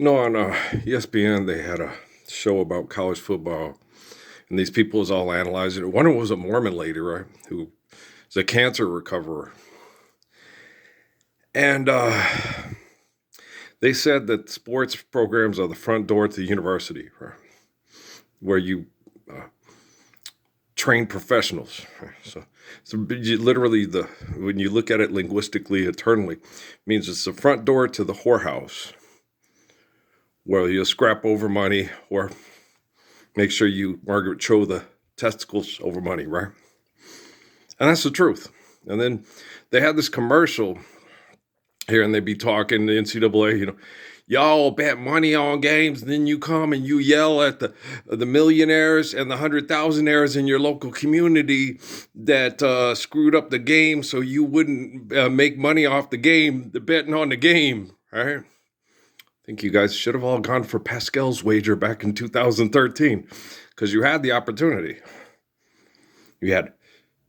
On ESPN, they had a show about college football, and these people was all analyzing it. One of them was a Mormon lady, right, who is a cancer recoverer. And they said that sports programs are the front door to the university, right, where you uh, train professionals. Right? So literally, when you look at it linguistically, eternally, means it's the front door to the whorehouse, where you scrap over money or make sure you Margaret Cho the testicles over money, right? And that's the truth. And then they had this commercial here, and they'd be talking the NCAA, y'all bet money on games, and then you come and you yell at the millionaires and the 100,000aires in your local community that screwed up the game, so you wouldn't make money off the game, the betting on the game, right? I think you guys should have all gone for Pascal's wager back in 2013 because you had the opportunity. You had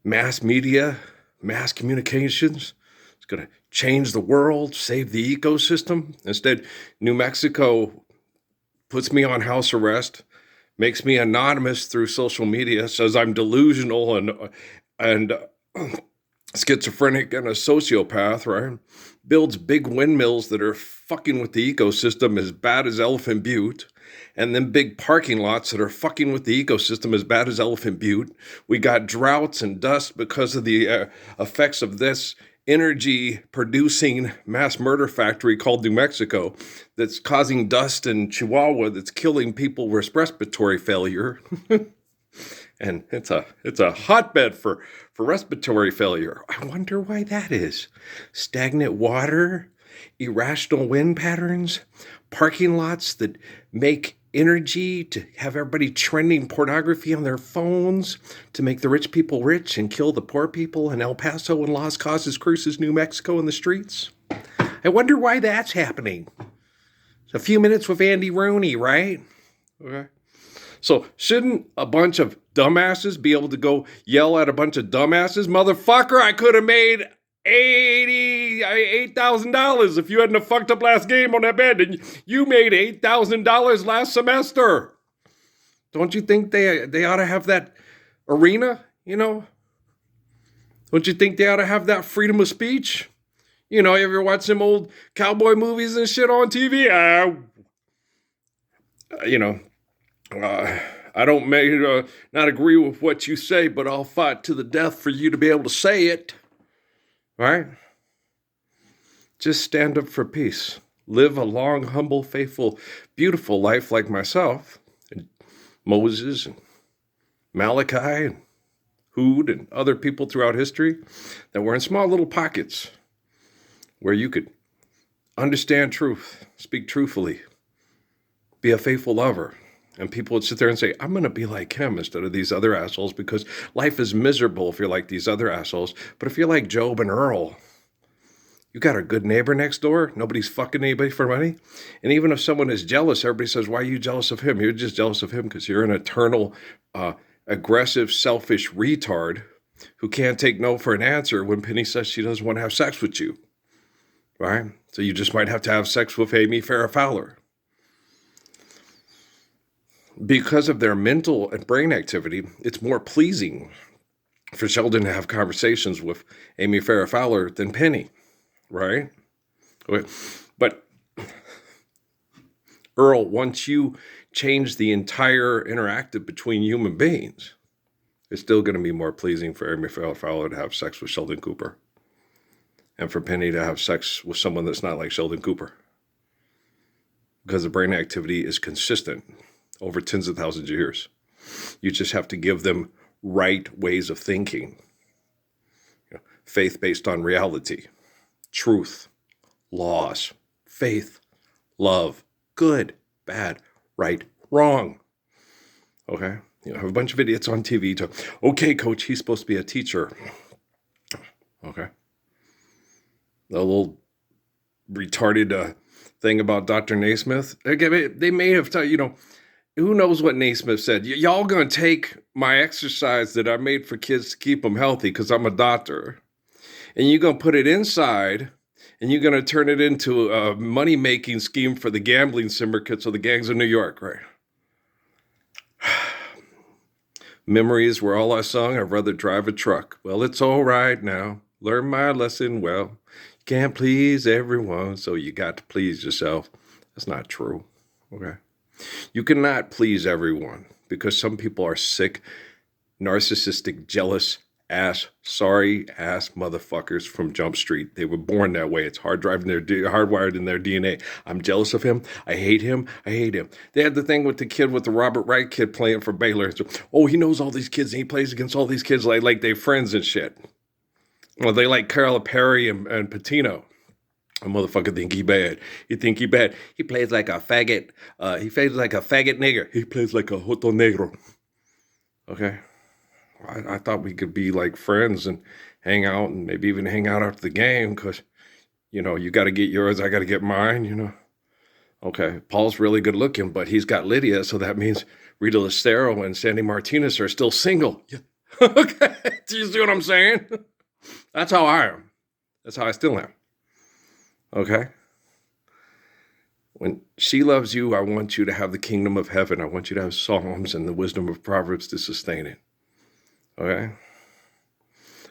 mass media, mass communications. It's going to change the world, save the ecosystem. Instead, New Mexico puts me on house arrest, makes me anonymous through social media, says I'm delusional and schizophrenic and a sociopath, right? Builds big windmills that are fucking with the ecosystem as bad as Elephant Butte, and then big parking lots that are fucking with the ecosystem as bad as Elephant Butte. We got droughts and dust because of the effects of this energy producing mass murder factory called New Mexico that's causing dust in Chihuahua that's killing people with respiratory failure. And it's a hotbed for respiratory failure. I wonder why that is. Stagnant water, irrational wind patterns, parking lots that make energy to have everybody trending pornography on their phones to make the rich people rich and kill the poor people in El Paso and Las Casas Cruces, New Mexico in the streets. I wonder why that's happening. It's a few minutes with Andy Rooney, right? Okay. So shouldn't a bunch of dumbasses be able to go yell at a bunch of dumbasses? Motherfucker, I could have made $8,000 if you hadn't have fucked up last game on that bed. And you made $8,000 last semester. Don't you think they ought to have that arena, Don't you think they ought to have that freedom of speech? You ever watch some old cowboy movies and shit on TV? I don't not agree with what you say, but I'll fight to the death for you to be able to say it. All right? Just stand up for peace. Live a long, humble, faithful, beautiful life like myself, and Moses, and Malachi, and Hood, and other people throughout history that were in small little pockets where you could understand truth, speak truthfully, be a faithful lover. And people would sit there and say, I'm going to be like him instead of these other assholes because life is miserable if you're like these other assholes. But if you're like Job and Earl, you got a good neighbor next door. Nobody's fucking anybody for money. And even if someone is jealous, everybody says, why are you jealous of him? You're just jealous of him because you're an eternal, aggressive, selfish retard who can't take no for an answer when Penny says she doesn't want to have sex with you. Right? So you just might have to have sex with Amy Farrah Fowler. Because of their mental and brain activity, it's more pleasing for Sheldon to have conversations with Amy Farrah Fowler than Penny, right? But Earl, once you change the entire interactive between human beings, it's still going to be more pleasing for Amy Farrah Fowler to have sex with Sheldon Cooper and for Penny to have sex with someone that's not like Sheldon Cooper. Because the brain activity is consistent over tens of thousands of years. You just have to give them right ways of thinking. Faith based on reality, truth, laws, faith, love, good, bad, right, wrong. Okay? Have a bunch of idiots on TV okay, coach, he's supposed to be a teacher. Okay? The little retarded thing about Dr. Naismith. They may have who knows what Naismith said? Y'all gonna take my exercise that I made for kids to keep them healthy because I'm a doctor, and you're gonna put it inside And you're going to turn it into a money-making scheme for the gambling syndicates of the gangs of New York, right? Memories were all I sung. I'd rather drive a truck. Well, it's all right now. Learn my lesson well. You can't please everyone, so you got to please yourself. That's not true, okay? You cannot please everyone because some people are sick, narcissistic, jealous, sorry ass motherfuckers from Jump Street. They were born that way. It's hardwired in their DNA. I'm jealous of him. I hate him. I hate him. They had the thing with the kid, with the Robert Wright kid playing for Baylor. Oh, he knows all these kids and he plays against all these kids like they're friends and shit. Well, they like Carla Perry and Patino. A motherfucker think he bad. He think he bad. He plays like a faggot. He plays like a faggot nigger. He plays like a joto negro. Okay. I thought we could be like friends and hang out and maybe even hang out after the game because, you got to get yours, I got to get mine. Okay, Paul's really good looking, but he's got Lydia, so that means Rita Lestero and Sandy Martinez are still single. Yeah. Okay, do you see what I'm saying? That's how I am. That's how I still am. Okay? When she loves you, I want you to have the kingdom of heaven. I want you to have Psalms and the wisdom of Proverbs to sustain it. Okay?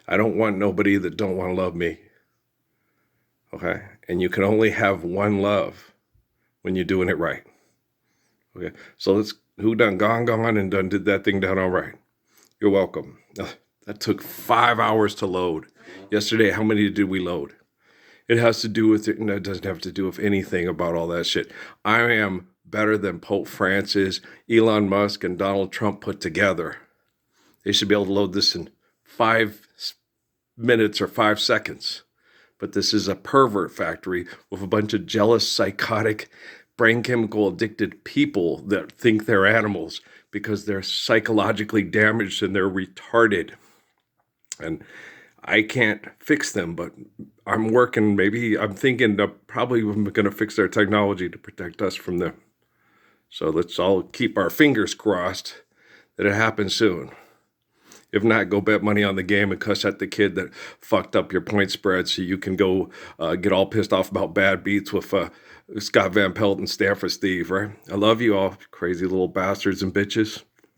I don't want nobody that don't want to love me. Okay? And you can only have one love when you're doing it right. Okay? So who done gone and done did that thing done all right? You're welcome. That took 5 hours to load. Yesterday, how many did we load? It has to do with it, and it doesn't have to do with anything about all that shit. I am better than Pope Francis, Elon Musk, and Donald Trump put together. They should be able to load this in 5 minutes or 5 seconds. But this is a pervert factory with a bunch of jealous, psychotic, brain chemical addicted people that think they're animals because they're psychologically damaged and they're retarded. And I can't fix them, but I'm working. Maybe I'm thinking probably I'm going to fix their technology to protect us from them. So let's all keep our fingers crossed that it happens soon. If not, go bet money on the game and cuss at the kid that fucked up your point spread so you can go get all pissed off about bad beats with Scott Van Pelt and Stanford Steve, right? I love you all, crazy little bastards and bitches.